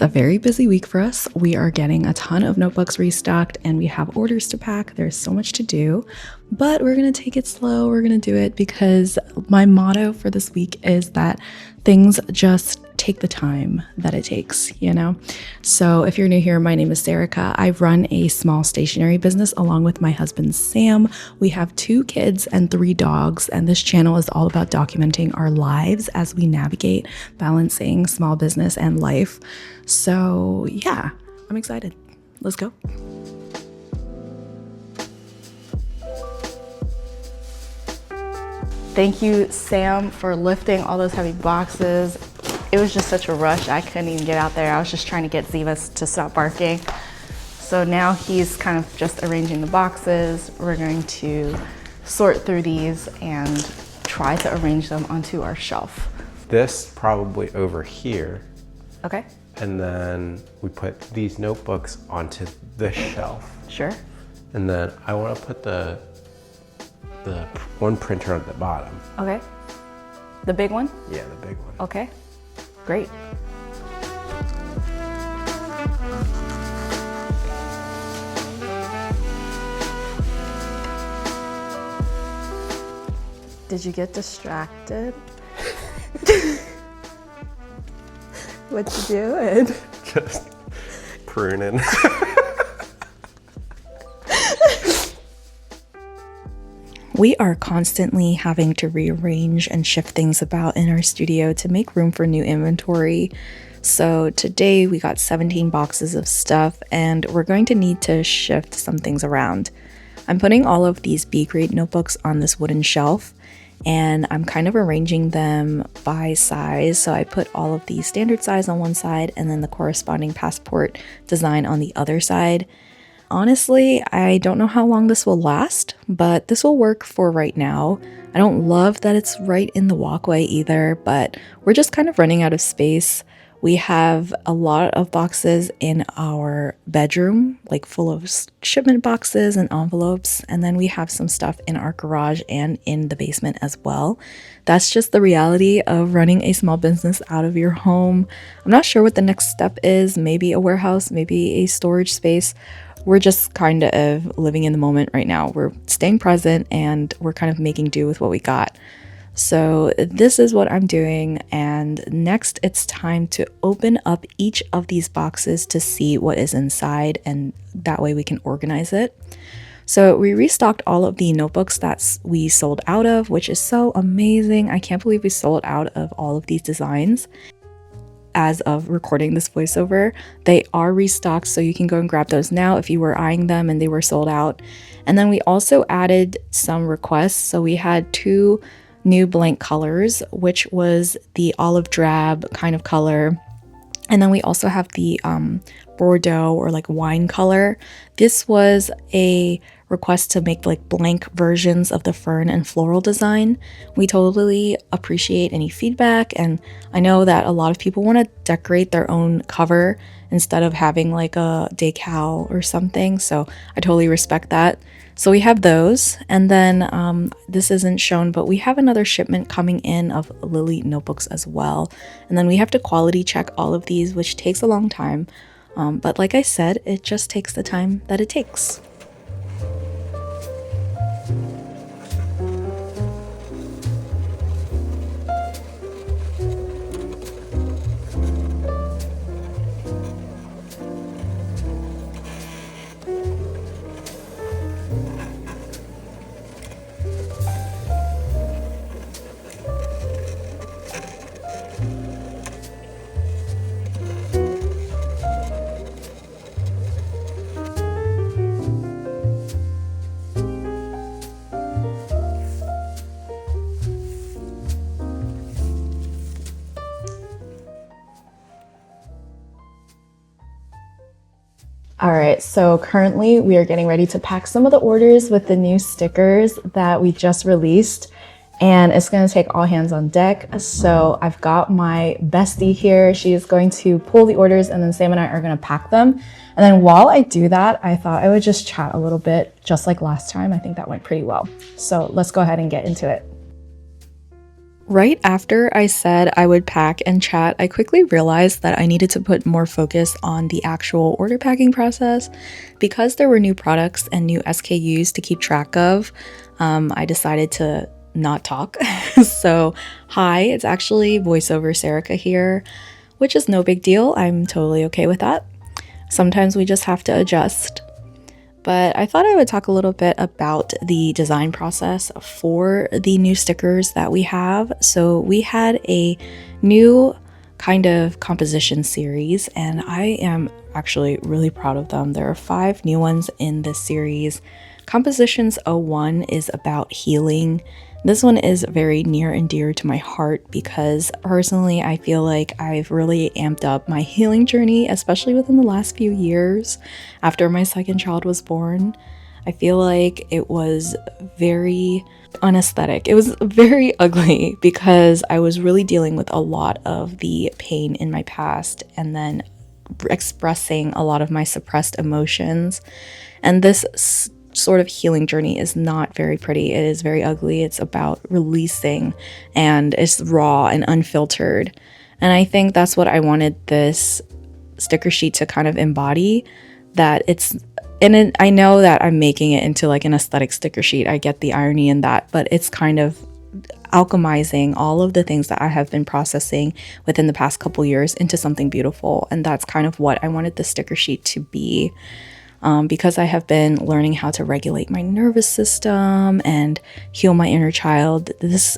It's a very busy week for us. We are getting a ton of notebooks restocked and we have orders to pack. There's so much to do, but we're going to take it slow. We're going to do it because my motto for this week is that things just take the time that it takes, you know? So if you're new here, my name is Serica. I run a small stationery business along with my husband, Sam. We have 2 kids and 3 dogs, and this channel is all about documenting our lives as we navigate balancing small business and life. So yeah, I'm excited. Let's go. Thank you, Sam, for lifting all those heavy boxes. It was just such a rush. I couldn't even get out there. I was just trying to get Zivas to stop barking. So now he's kind of just arranging the boxes. We're going to sort through these and try to arrange them onto our shelf. This probably over here. Okay. And then we put these notebooks onto this shelf. Sure. And then I want to put the one printer on the bottom. Okay. The big one? Yeah, the big one. Okay. Great. Did you get distracted? What you doing? Just pruning. We are constantly having to rearrange and shift things about in our studio to make room for new inventory. So today we got 17 boxes of stuff and we're going to need to shift some things around. I'm putting all of these B-grade notebooks on this wooden shelf and I'm kind of arranging them by size. So I put all of the standard size on one side and then the corresponding passport design on the other side. Honestly, I don't know how long this will last, but this will work for right now. I don't love that it's right in the walkway either, but we're just kind of running out of space. We have a lot of boxes in our bedroom, like full of shipment boxes and envelopes, and then we have some stuff in our garage and in the basement as well. That's just the reality of running a small business out of your home. I'm not sure what the next step is, maybe a warehouse, maybe a storage space. We're just kind of living in the moment right now. We're staying present and we're kind of making do with what we got. So this is what I'm doing. And next it's time to open up each of these boxes to see what is inside, and that way we can organize it. So we restocked all of the notebooks that we sold out of, which is so amazing. I can't believe we sold out of all of these designs. As of recording this voiceover, they are restocked, so you can go and grab those now if you were eyeing them and they were sold out. And then we also added some requests. So we had 2 new blank colors, which was the olive drab kind of color. And then we also have the Bordeaux or like wine color. This was a request to make like blank versions of the fern and floral design. We totally appreciate any feedback, and I know that a lot of people want to decorate their own cover instead of having like a decal or something, so I totally respect that. So we have those, and then this isn't shown, but we have another shipment coming in of Lily notebooks as well, and then we have to quality check all of these, which takes a long time, but like I said, it just takes the time that it takes. All right, so currently we are getting ready to pack some of the orders with the new stickers that we just released, and it's gonna take all hands on deck. So I've got my bestie here. She is going to pull the orders and then Sam and I are gonna pack them. And then while I do that, I thought I would just chat a little bit, just like last time. I think that went pretty well. So let's go ahead and get into it. Right after I said I would pack and chat, I quickly realized that I needed to put more focus on the actual order packing process. Because there were new products and new SKUs to keep track of, I decided to not talk. So, hi, it's actually voiceover Serica here, which is no big deal. I'm totally okay with that. Sometimes we just have to adjust. But I thought I would talk a little bit about the design process for the new stickers that we have. So we had a new kind of composition series, and I am actually really proud of them. There are 5 new ones in this series. Compositions 01 is about healing. This one is very near and dear to my heart because personally, I feel like I've really amped up my healing journey, especially within the last few years after my second child was born. I feel like it was very unaesthetic. It was very ugly because I was really dealing with a lot of the pain in my past and then expressing a lot of my suppressed emotions. And this sort of healing journey is not very pretty. It is very ugly. It's about releasing and it's raw and unfiltered. And I think that's what I wanted this sticker sheet to kind of embody, that it's I know that I'm making it into like an aesthetic sticker sheet. I get the irony in that, but it's kind of alchemizing all of the things that I have been processing within the past couple years into something beautiful. And that's kind of what I wanted the sticker sheet to be. Because I have been learning how to regulate my nervous system and heal my inner child, this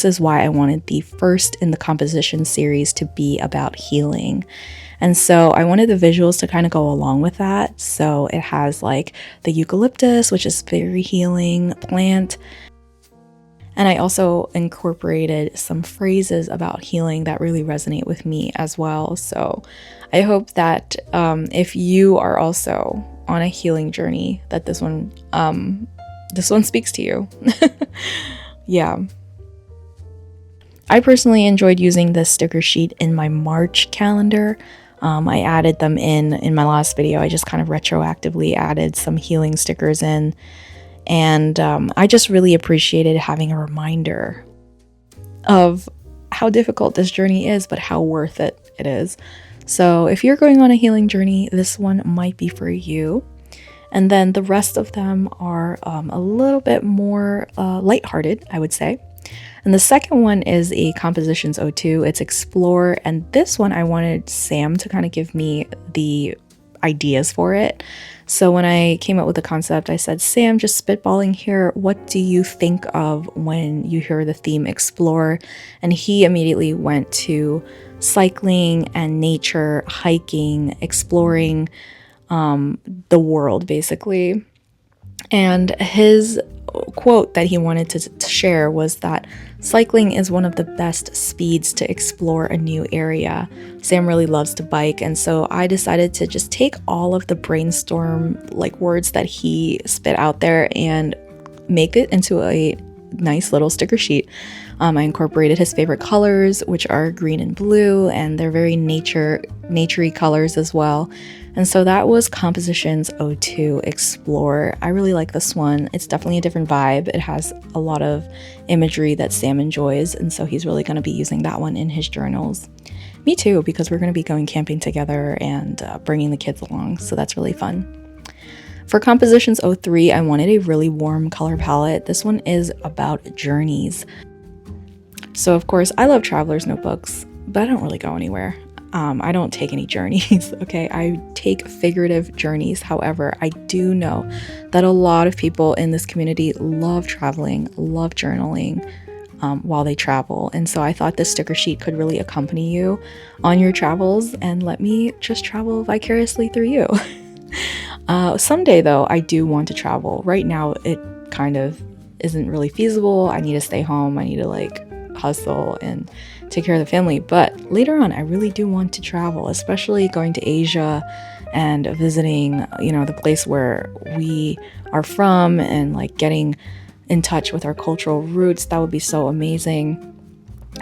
is why I wanted the first in the composition series to be about healing. And so I wanted the visuals to kind of go along with that. So it has like the eucalyptus, which is very healing plant. And I also incorporated some phrases about healing that really resonate with me as well. So I hope that if you are also on a healing journey, that this one speaks to you. Yeah. I personally enjoyed using this sticker sheet in my March calendar. I added them in my last video. I just kind of retroactively added some healing stickers in. And I just really appreciated having a reminder of how difficult this journey is, but how worth it is. So if you're going on a healing journey, this one might be for you. And then the rest of them are a little bit more lighthearted, I would say. And the second one is a Compositions 02. It's Explore. And this one I wanted Sam to kind of give me the ideas for it. So when I came up with the concept, I said, Sam, just spitballing here, what do you think of when you hear the theme explore? And he immediately went to cycling and nature, hiking, exploring the world, basically. And his quote that he wanted to share was that cycling is one of the best speeds to explore a new area. Sam really loves to bike, and so I decided to just take all of the brainstorm like words that he spit out there and make it into a nice little sticker sheet. I incorporated his favorite colors, which are green and blue, and they're very naturey colors as well. And so that was Compositions 02 Explore. I really like this one. It's definitely a different vibe. It has a lot of imagery that Sam enjoys, and so he's really going to be using that one in his journals. Me too, because we're going to be going camping together and bringing the kids along, so that's really fun. For Compositions 03, I wanted a really warm color palette. This one is about journeys. So of course, I love traveler's notebooks, but I don't really go anywhere. I don't take any journeys, okay? I take figurative journeys. However, I do know that a lot of people in this community love traveling, love journaling while they travel. And so I thought this sticker sheet could really accompany you on your travels and let me just travel vicariously through you. Someday, though, I do want to travel. Right now, it kind of isn't really feasible. I need to stay home. I need to hustle and take care of the family. But later on, I really do want to travel, especially going to Asia and visiting, the place where we are from and getting in touch with our cultural roots. That would be so amazing,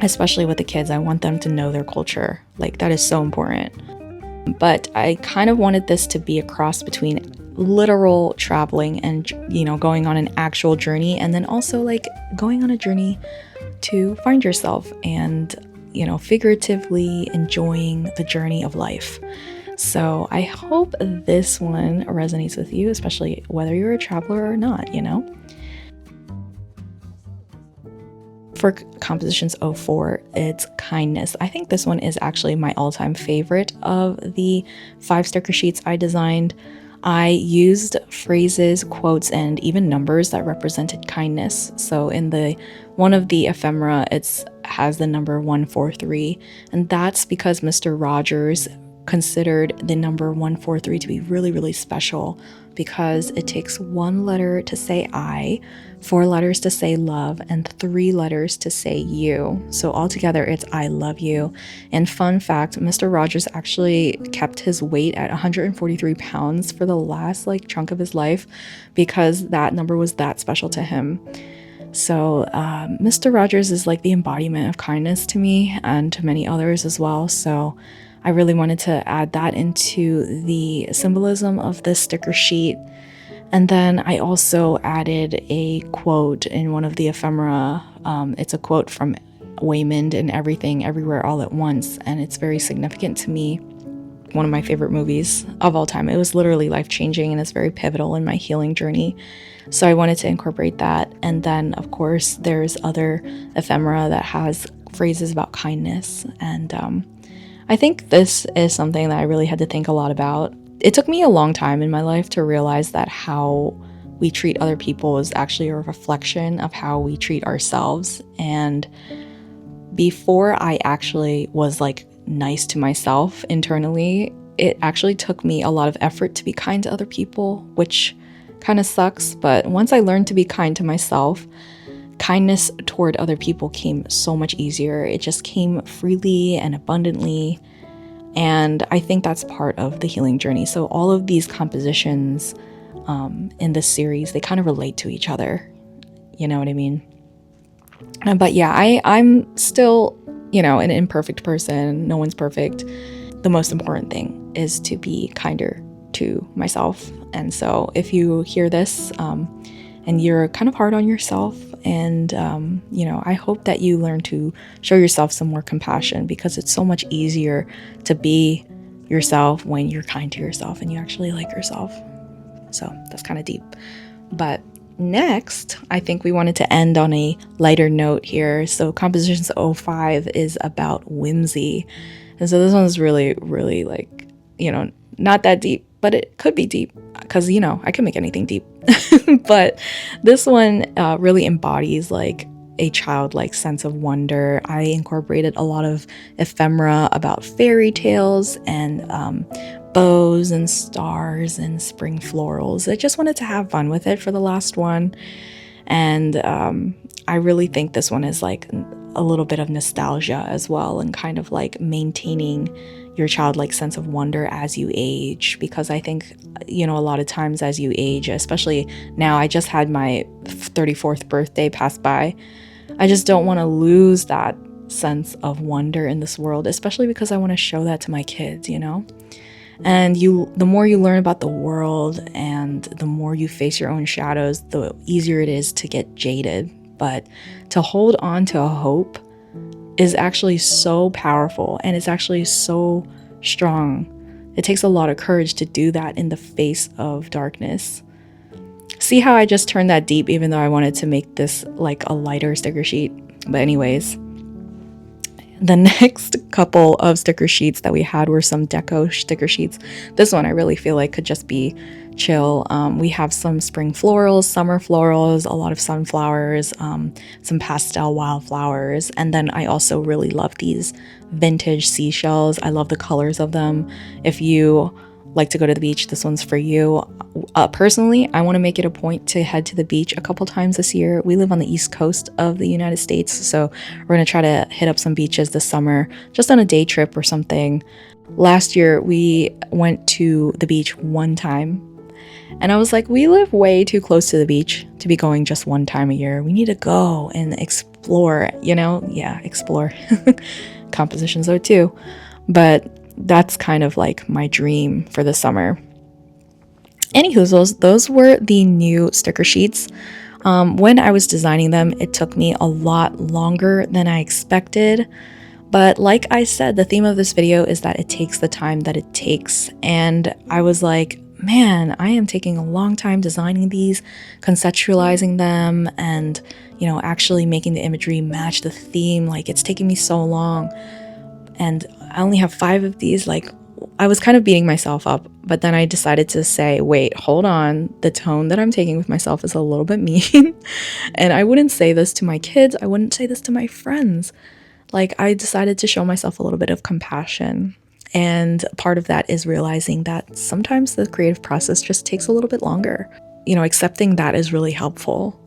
especially with the kids. I want them to know their culture. That is so important. But I kind of wanted this to be a cross between literal traveling and, going on an actual journey, and then also going on a journey to find yourself and, figuratively enjoying the journey of life. So I hope this one resonates with you, especially whether you're a traveler or not. For compositions 04, it's kindness. I think this one is actually my all-time favorite of the 5 sticker sheets I designed. I used phrases, quotes, and even numbers that represented kindness. So in the one of the ephemera, it has the number 143, and that's because Mr. Rogers considered the number 143 to be really, really special because it takes 1 letter to say I, 4 letters to say love, and 3 letters to say you. So altogether, it's I love you. And fun fact, Mr. Rogers actually kept his weight at 143 pounds for the last chunk of his life because that number was that special to him. So Mr. Rogers is like the embodiment of kindness to me and to many others as well. So I really wanted to add that into the symbolism of this sticker sheet. And then I also added a quote in one of the ephemera. It's a quote from Waymond in Everything, Everywhere, All at Once, and it's very significant to me. One of my favorite movies of all time. It was literally life-changing and it's very pivotal in my healing journey. So I wanted to incorporate that. And then, of course, there's other ephemera that has phrases about kindness. And I think this is something that I really had to think a lot about. It took me a long time in my life to realize that how we treat other people is actually a reflection of how we treat ourselves. And before I actually was nice to myself internally, it actually took me a lot of effort to be kind to other people, which kind of sucks. But once I learned to be kind to myself, kindness toward other people came so much easier. It just came freely and abundantly. And I think that's part of the healing journey. So all of these compositions in this series, they kind of relate to each other. You know what I mean? But yeah, I'm still, an imperfect person. No one's perfect. The most important thing is to be kinder to myself. And so if you hear this and you're kind of hard on yourself, and I hope that you learn to show yourself some more compassion, because it's so much easier to be yourself when you're kind to yourself and you actually like yourself. So that's kind of deep. But next, I think we wanted to end on a lighter note here. So Compositions 05 is about whimsy. And so this one's really, really not that deep, but it could be deep because, I can make anything deep. But this one really embodies a childlike sense of wonder. I incorporated a lot of ephemera about fairy tales and bows and stars and spring florals. I just wanted to have fun with it for the last one. And I really think this one is a little bit of nostalgia as well, and kind of maintaining your childlike sense of wonder as you age, because I think, a lot of times as you age, especially now, I just had my 34th birthday pass by. I just don't want to lose that sense of wonder in this world, especially because I want to show that to my kids, And the more you learn about the world and the more you face your own shadows, the easier it is to get jaded. But to hold on to a hope is actually so powerful, and it's actually so strong. It takes a lot of courage to do that in the face of darkness. See how I just turned that deep, even though I wanted to make this a lighter sticker sheet. But anyways, the next couple of sticker sheets that we had were some deco sticker sheets. This one I really feel could just be chill. We have some spring florals, summer florals, a lot of sunflowers, some pastel wildflowers. And then I also really love these vintage seashells. I love the colors of them. If you like to go to the beach, this one's for you. Personally, I want to make it a point to head to the beach a couple times this year. We live on the East Coast of the United States, so we're going to try to hit up some beaches this summer, just on a day trip or something. Last year, we went to the beach one time, and I was like, we live way too close to the beach to be going just one time a year. We need to go and explore, Yeah, explore. Compositions though too. But that's kind of my dream for the summer. Anywho, those were the new sticker sheets. When I was designing them, it took me a lot longer than I expected. But like I said, the theme of this video is that it takes the time that it takes. And I was like, man, I am taking a long time designing these, conceptualizing them, and, actually making the imagery match the theme. Like, it's taking me so long. And I only have 5 of these. Like, I was kind of beating myself up, but then I decided to say, wait, hold on. The tone that I'm taking with myself is a little bit mean. And I wouldn't say this to my kids. I wouldn't say this to my friends. Like, I decided to show myself a little bit of compassion. And part of that is realizing that sometimes the creative process just takes a little bit longer. Accepting that is really helpful.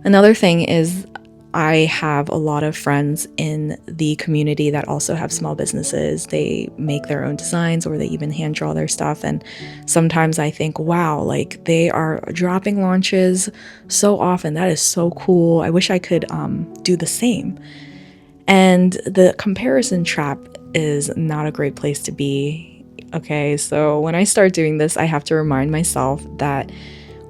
Another thing is I have a lot of friends in the community that also have small businesses. They make their own designs, or they even hand draw their stuff. And sometimes I think, wow, like, they are dropping launches so often. That is so cool. I wish I could do the same. And the comparison trap is not a great place to be. Okay, so when I start doing this, I have to remind myself that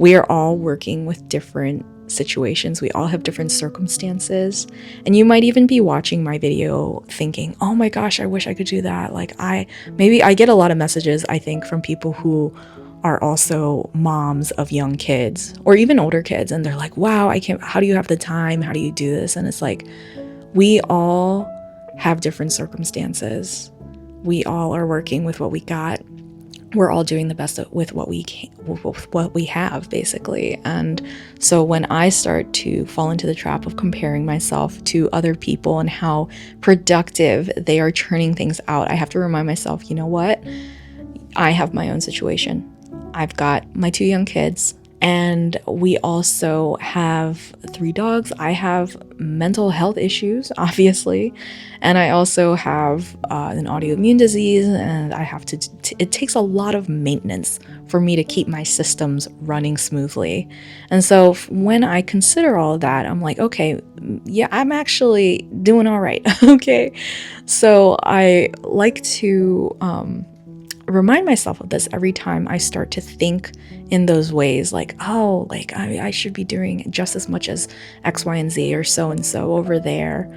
we are all working with different situations. We all have different circumstances. And you might even be watching my video thinking, oh my gosh, I wish I could do that. Like, I get a lot of messages, I think, from people who are also moms of young kids or even older kids. And they're like, wow, how do you have the time? How do you do this? And it's like, we all have different circumstances. We all are working with what we got. We're all doing the best with what we have, basically. And so when I start to fall into the trap of comparing myself to other people and how productive they are churning things out, I have to remind myself, you know what? I have my own situation. I've got my 2 young kids. And we also have 3 dogs. I have mental health issues, obviously. And I also have an autoimmune disease. And I have to, it takes a lot of maintenance for me to keep my systems running smoothly. And so when I consider all of that, I'm like, okay, yeah, I'm actually doing all right. Okay. So I like to remind myself of this every time I start to think in those ways, like, oh, like I should be doing just as much as X, Y, and Z or so and so over there.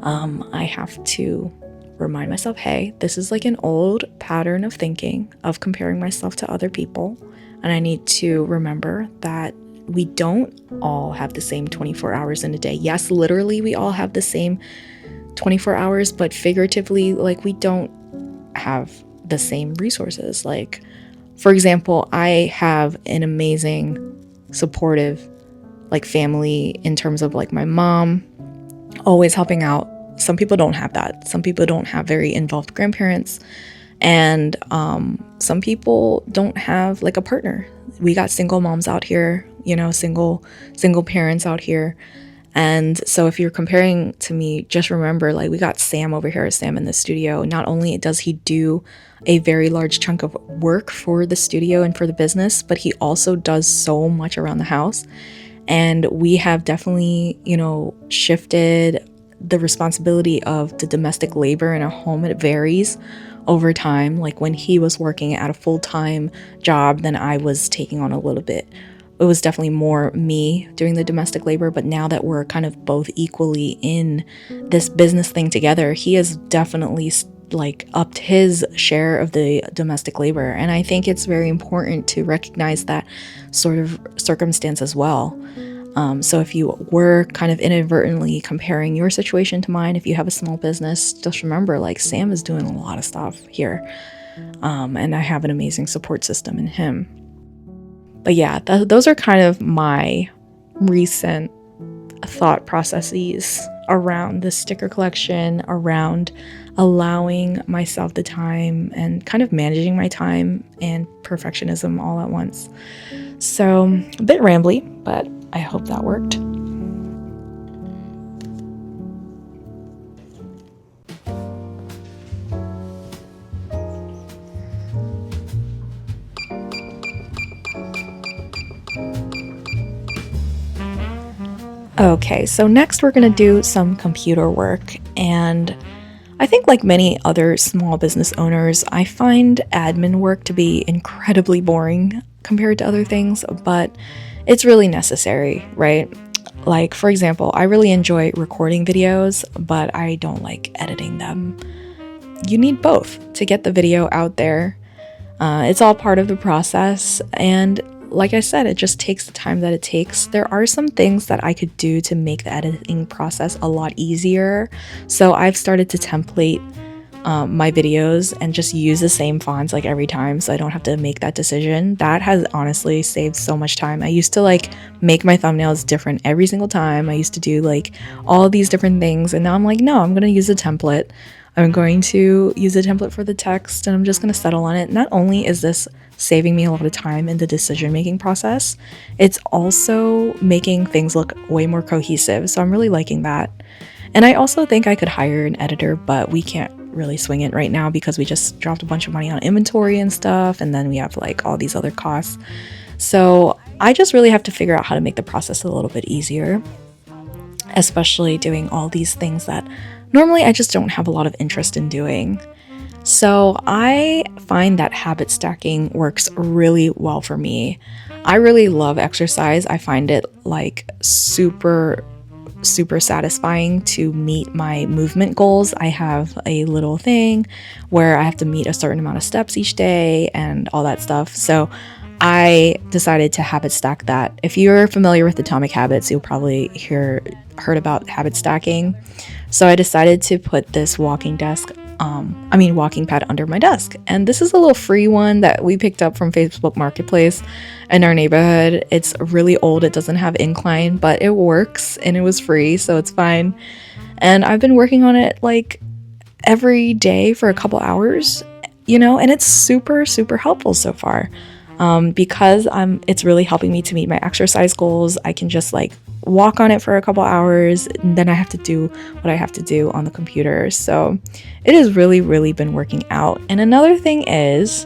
I have to remind myself, hey, this is like an old pattern of thinking, of comparing myself to other people. And I need to remember that we don't all have the same 24 hours in a day. Yes, literally, we all have the same 24 hours, but figuratively, like, we don't have the same resources. Like, for example, I have an amazing, supportive, like, family in terms of, like, my mom always helping out. Some people don't have that. Some people don't have very involved grandparents, and some people don't have, like, a partner. We got single moms out here, single parents out here. And so if you're comparing to me, just remember, like, we got Sam over here, Sam in the studio. Not only does he do a very large chunk of work for the studio and for the business, but he also does so much around the house. And we have definitely, shifted the responsibility of the domestic labor in a home. It varies over time. Like, when he was working at a full-time job, then I was taking on a little bit. It was definitely more me doing the domestic labor, but now that we're kind of both equally in this business thing together, he has definitely, like, upped his share of the domestic labor. And I think it's very important to recognize that sort of circumstance as well. So if you were kind of inadvertently comparing your situation to mine, if you have a small business, just remember, like, Sam is doing a lot of stuff here. And I have an amazing support system in him. But yeah, those are kind of my recent thought processes around the sticker collection, around allowing myself the time and kind of managing my time and perfectionism all at once. So a bit rambly, but I hope that worked. Okay, so next we're going to do some computer work, and I think, like many other small business owners, I find admin work to be incredibly boring compared to other things, but it's really necessary, right? Like, for example, I really enjoy recording videos, but I don't like editing them. You need both to get the video out there. It's all part of the process, and like I said, it just takes the time that it takes. There are some things that I could do to make the editing process a lot easier. So I've started to template my videos and just use the same fonts like every time, so I don't have to make that decision. That has honestly saved so much time. I used to like make my thumbnails different every single time. I used to do like all these different things, and now I'm like, no, I'm gonna use a template. I'm going to use a template for the text, and I'm just going to settle on it. Not only is this saving me a lot of time in the decision making process, it's also making things look way more cohesive. So I'm really liking that. And I also think I could hire an editor, but we can't really swing it right now because we just dropped a bunch of money on inventory and stuff, and then we have like all these other costs. So I just really have to figure out how to make the process a little bit easier, especially doing all these things that normally I just don't have a lot of interest in doing. So I find that habit stacking works really well for me. I really love exercise. I find it like super satisfying to meet my movement goals. I have a little thing where I have to meet a certain amount of steps each day and all that stuff. So I decided to habit stack that. If you're familiar with Atomic Habits, you'll probably heard about habit stacking. So I decided to put this walking pad under my desk. And this is a little free one that we picked up from Facebook Marketplace in our neighborhood. It's really old. It doesn't have incline, but it works, and it was free, so it's fine. And I've been working on it like every day for a couple hours, and it's super helpful so far. Because it's really helping me to meet my exercise goals. I can just like walk on it for a couple hours, and then I have to do what I have to do on the computer. So it has really been working out. And another thing is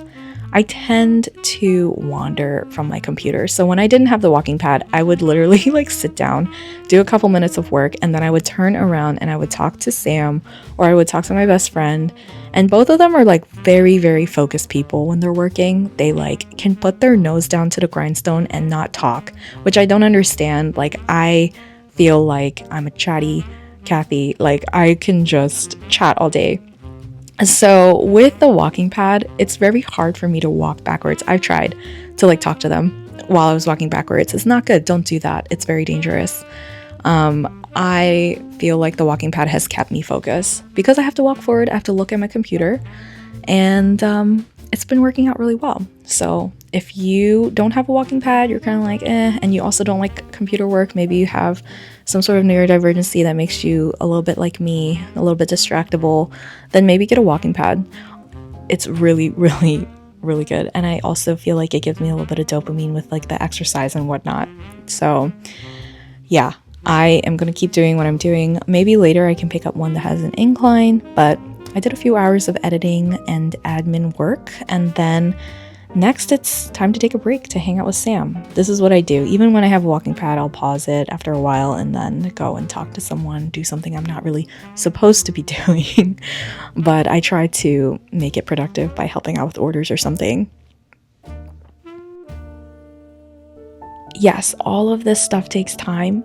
I tend to wander from my computer. So when I didn't have the walking pad, I would literally like sit down, do a couple minutes of work, and then I would turn around and I would talk to Sam, or I would talk to my best friend. And both of them are like very focused people when they're working. They like can put their nose down to the grindstone and not talk, which I don't understand. Like, I feel like I'm a chatty Kathy. Like, I can just chat all day. So with the walking pad, it's very hard for me to walk backwards. I've tried to like talk to them while I was walking backwards. It's not good. Don't do that. It's very dangerous. I feel like the walking pad has kept me focused because I have to walk forward. I have to look at my computer, and it's been working out really well. So if you don't have a walking pad, you're kind of like, and you also don't like computer work, maybe you have some sort of neurodivergency that makes you a little bit like me, a little bit distractible, then maybe get a walking pad. It's really good. And I also feel like it gives me a little bit of dopamine with like the exercise and whatnot. So yeah, I am going to keep doing what I'm doing. Maybe later I can pick up one that has an incline, but I did a few hours of editing and admin work, and then next it's time to take a break to hang out with Sam. This is what I do. Even when I have a walking pad, I'll pause it after a while and then go and talk to someone, do something I'm not really supposed to be doing. But I try to make it productive by helping out with orders or something. Yes, all of this stuff takes time,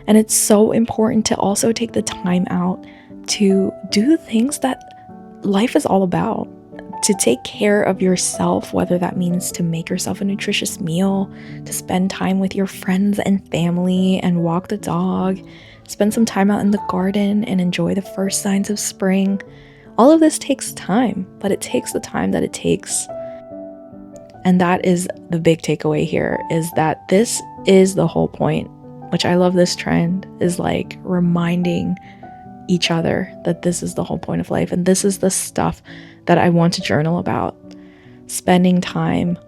and it's so important to also take the time out to do things that life is all about. To take care of yourself, whether that means to make yourself a nutritious meal, to spend time with your friends and family and walk the dog, spend some time out in the garden and enjoy the first signs of spring. All of this takes time, but it takes the time that it takes. And that is the big takeaway here, is that this is the whole point, which I love this trend, is like reminding each other that this is the whole point of life. And this is the stuff that I want to journal about. Spending time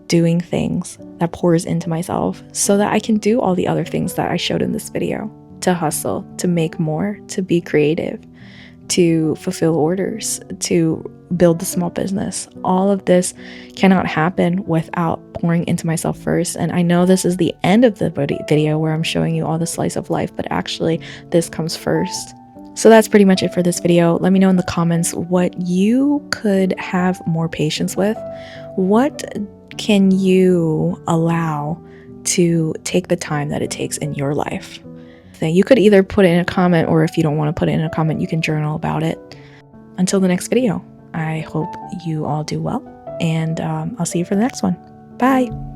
doing things that pours into myself so that I can do all the other things that I showed in this video. To hustle, to make more, to be creative, to fulfill orders, to build the small business. All of this cannot happen without pouring into myself first. And I know this is the end of the video where I'm showing you all the slice of life, but actually this comes first. So that's pretty much it for this video. Let me know in the comments what you could have more patience with. What can you allow to take the time that it takes in your life. You could either put it in a comment, or if you don't want to put it in a comment, you can journal about it. Until the next video, I hope you all do well, and I'll see you for the next one. Bye!